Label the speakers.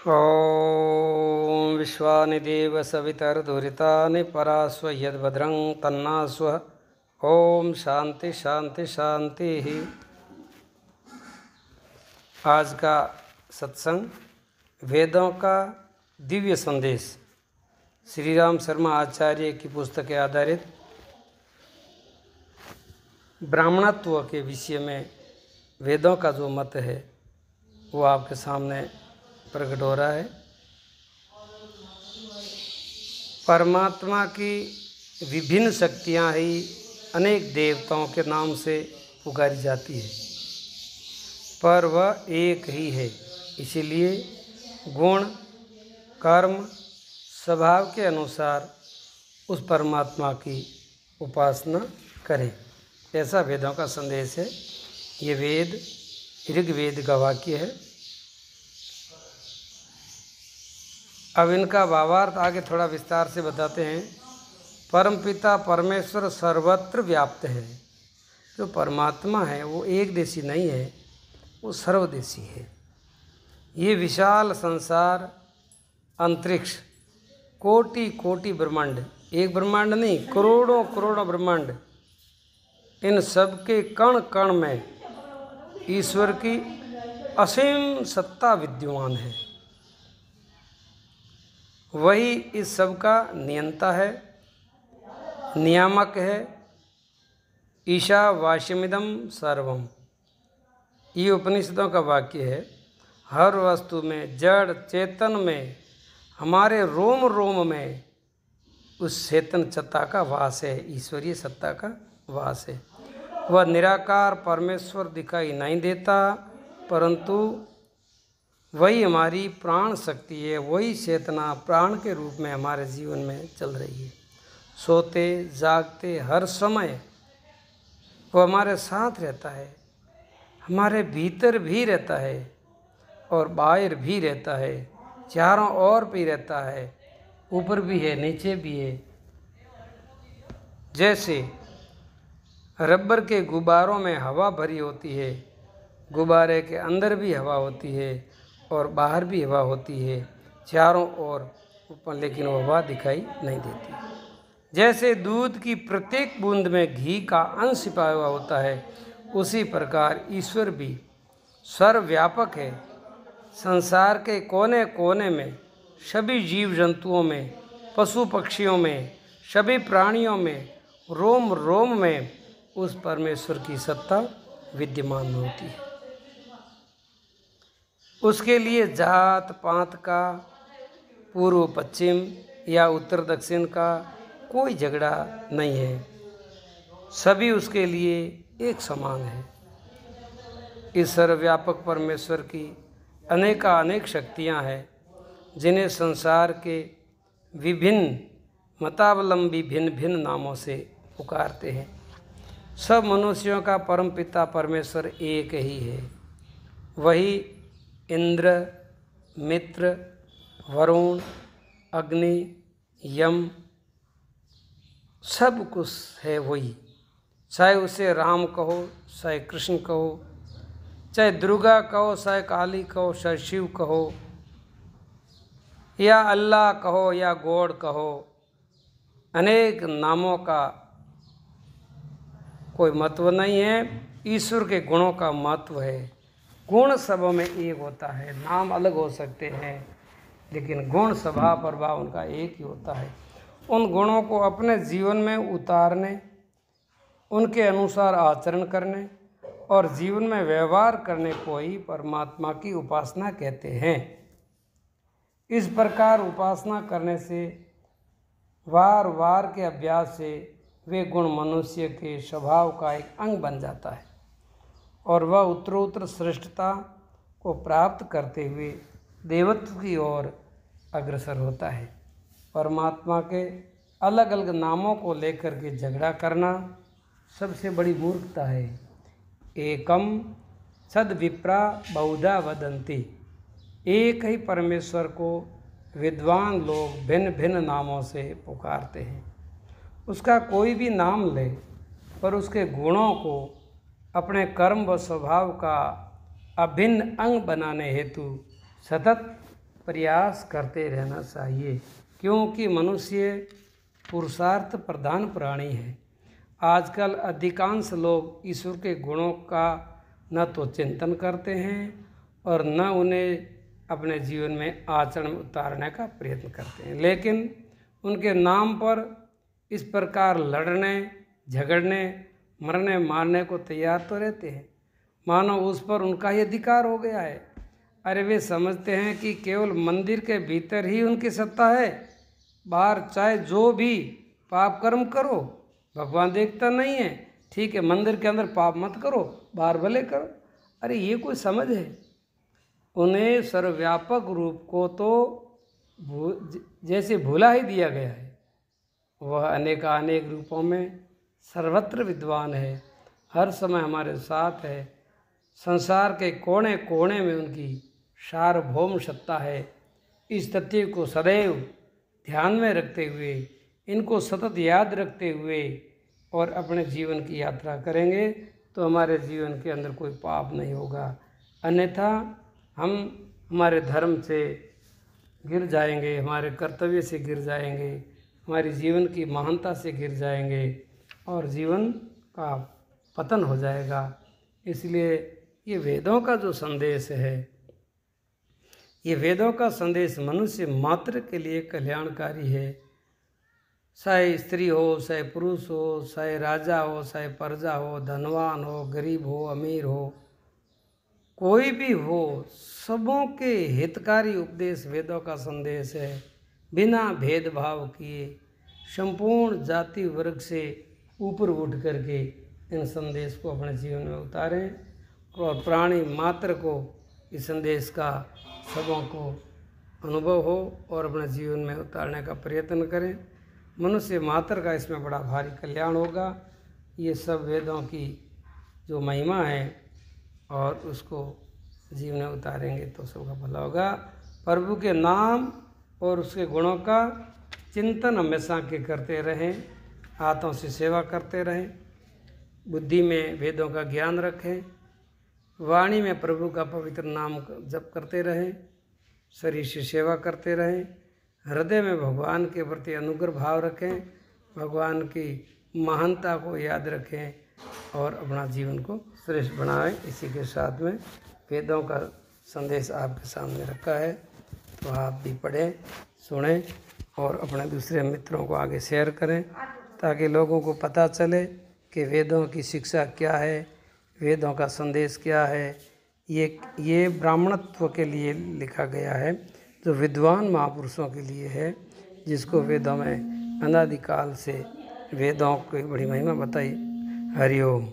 Speaker 1: ॐ विश्वानि देव सवितर्दुरितानि परास्व यद्भद्रं तन्नास्व। ओम शांति शांति शांति ही। आज का सत्संग वेदों का दिव्य संदेश श्री राम शर्मा आचार्य की पुस्तक के आधारित ब्राह्मणत्व के विषय में वेदों का जो मत है वो आपके सामने प्रकट हो रहा है। परमात्मा की विभिन्न शक्तियाँ ही अनेक देवताओं के नाम से पुकारी जाती है, पर वह एक ही है। इसीलिए गुण कर्म स्वभाव के अनुसार उस परमात्मा की उपासना करें, ऐसा वेदों का संदेश है। ये वेद ऋग्वेद का वाक्य है। अब इनका भावार्थ आगे थोड़ा विस्तार से बताते हैं। परमपिता परमेश्वर सर्वत्र व्याप्त है। जो परमात्मा है वो एक देशी नहीं है, वो सर्वदेशी है। ये विशाल संसार, अंतरिक्ष, कोटि कोटि ब्रह्मांड, एक ब्रह्मांड नहीं, करोड़ों करोड़ों ब्रह्मांड, इन सब के कण कण में ईश्वर की असीम सत्ता विद्यमान है। वही इस सब का नियंता है, नियामक है। ईशावास्यमिदं सर्वम, ये उपनिषदों का वाक्य है। हर वस्तु में, जड़ चेतन में, हमारे रोम रोम में उस चेतन सत्ता का वास है, ईश्वरीय सत्ता का वास है। वह निराकार परमेश्वर दिखाई नहीं देता, परंतु वही हमारी प्राण शक्ति है। वही चेतना प्राण के रूप में हमारे जीवन में चल रही है। सोते जागते हर समय वो हमारे साथ रहता है, हमारे भीतर भी रहता है और बाहर भी रहता है, चारों ओर भी रहता है, ऊपर भी है नीचे भी है। जैसे रबर के गुब्बारों में हवा भरी होती है, गुब्बारे के अंदर भी हवा होती है और बाहर भी हवा होती है, चारों ओर ऊपर, लेकिन वो हवा दिखाई नहीं देती। जैसे दूध की प्रत्येक बूंद में घी का अंश छिपा हुआ होता है, उसी प्रकार ईश्वर भी सर्वव्यापक है। संसार के कोने कोने में, सभी जीव जंतुओं में, पशु पक्षियों में, सभी प्राणियों में, रोम रोम में उस परमेश्वर की सत्ता विद्यमान होती है। उसके लिए जात पात का, पूर्व पश्चिम या उत्तर दक्षिण का कोई झगड़ा नहीं है। सभी उसके लिए एक समान है। इस सर्वव्यापक परमेश्वर की अनेक शक्तियां हैं, जिन्हें संसार के विभिन्न मतावलंबी भिन्न भिन्न नामों से पुकारते हैं। सब मनुष्यों का परमपिता परमेश्वर एक ही है। वही इंद्र, मित्र, वरुण, अग्नि, यम, सब कुछ है वही। चाहे उसे राम कहो, चाहे कृष्ण कहो, चाहे दुर्गा कहो, चाहे काली कहो, चाहे शिव कहो, या अल्लाह कहो या गॉड कहो, अनेक नामों का कोई महत्व नहीं है। ईश्वर के गुणों का महत्व है। गुण सब में एक होता है, नाम अलग हो सकते हैं, लेकिन गुण स्वभाव प्रभाव उनका एक ही होता है। उन गुणों को अपने जीवन में उतारने, उनके अनुसार आचरण करने और जीवन में व्यवहार करने को ही परमात्मा की उपासना कहते हैं। इस प्रकार उपासना करने से, वार वार के अभ्यास से, वे गुण मनुष्य के स्वभाव का एक अंग बन जाता है और वह उत्तरोत्तर श्रेष्ठता को प्राप्त करते हुए देवत्व की ओर अग्रसर होता है। परमात्मा के अलग अलग नामों को लेकर के झगड़ा करना सबसे बड़ी मूर्खता है। एकम सद विप्रा बहुधा वदंती, एक ही परमेश्वर को विद्वान लोग भिन्न भिन्न नामों से पुकारते हैं। उसका कोई भी नाम ले, पर उसके गुणों को अपने कर्म व स्वभाव का अभिन्न अंग बनाने हेतु सतत प्रयास करते रहना चाहिए, क्योंकि मनुष्य पुरुषार्थ प्रधान प्राणी है। आजकल अधिकांश लोग ईश्वर के गुणों का न तो चिंतन करते हैं और न उन्हें अपने जीवन में आचरण में उतारने का प्रयत्न करते हैं, लेकिन उनके नाम पर इस प्रकार लड़ने, झगड़ने, मरने मारने को तैयार तो रहते हैं, मानो उस पर उनका ही अधिकार हो गया है। अरे वे समझते हैं कि केवल मंदिर के भीतर ही उनकी सत्ता है, बाहर चाहे जो भी पाप कर्म करो, भगवान देखता नहीं है। ठीक है, मंदिर के अंदर पाप मत करो, बाहर भले करो। अरे ये कोई समझ है? उन्हें सर्वव्यापक रूप को तो जैसे भुला ही दिया गया है। वह अनेक रूपों में सर्वत्र विद्वान है, हर समय हमारे साथ है। संसार के कोने कोने में उनकी सार्वभौम सत्ता है। इस तथ्य को सदैव ध्यान में रखते हुए, इनको सतत याद रखते हुए और अपने जीवन की यात्रा करेंगे तो हमारे जीवन के अंदर कोई पाप नहीं होगा। अन्यथा हम हमारे धर्म से गिर जाएंगे, हमारे कर्तव्य से गिर जाएंगे, हमारी जीवन की महानता से गिर जाएंगे और जीवन का पतन हो जाएगा। इसलिए ये वेदों का जो संदेश है, ये वेदों का संदेश मनुष्य मात्र के लिए कल्याणकारी है। चाहे स्त्री हो, चाहे पुरुष हो, चाहे राजा हो, चाहे प्रजा हो, धनवान हो, गरीब हो, अमीर हो, कोई भी हो, सबों के हितकारी उपदेश वेदों का संदेश है। बिना भेदभाव किए संपूर्ण जाति वर्ग से ऊपर उठ करके इन संदेश को अपने जीवन में उतारें और प्राणी मात्र को इस संदेश का सबों को अनुभव हो और अपने जीवन में उतारने का प्रयत्न करें। मनुष्य मात्र का इसमें बड़ा भारी कल्याण होगा। ये सब वेदों की जो महिमा है और उसको जीवन में उतारेंगे तो सबका भला होगा। प्रभु के नाम और उसके गुणों का चिंतन हमेशा के करते रहें, हाथों से सेवा करते रहें, बुद्धि में वेदों का ज्ञान रखें, वाणी में प्रभु का पवित्र नाम जप करते रहें, शरीर से सेवा करते रहें, हृदय में भगवान के प्रति अनुग्रह भाव रखें, भगवान की महानता को याद रखें और अपना जीवन को श्रेष्ठ बनाएं। इसी के साथ में वेदों का संदेश आपके सामने रखा है, तो आप भी पढ़ें, सुनें और अपने दूसरे मित्रों को आगे शेयर करें, ताकि लोगों को पता चले कि वेदों की शिक्षा क्या है, वेदों का संदेश क्या है। ये ब्राह्मणत्व के लिए लिखा गया है, जो विद्वान महापुरुषों के लिए है, जिसको वेदों में अनादिकाल से वेदों की बड़ी महिमा बताई। हरि ओम।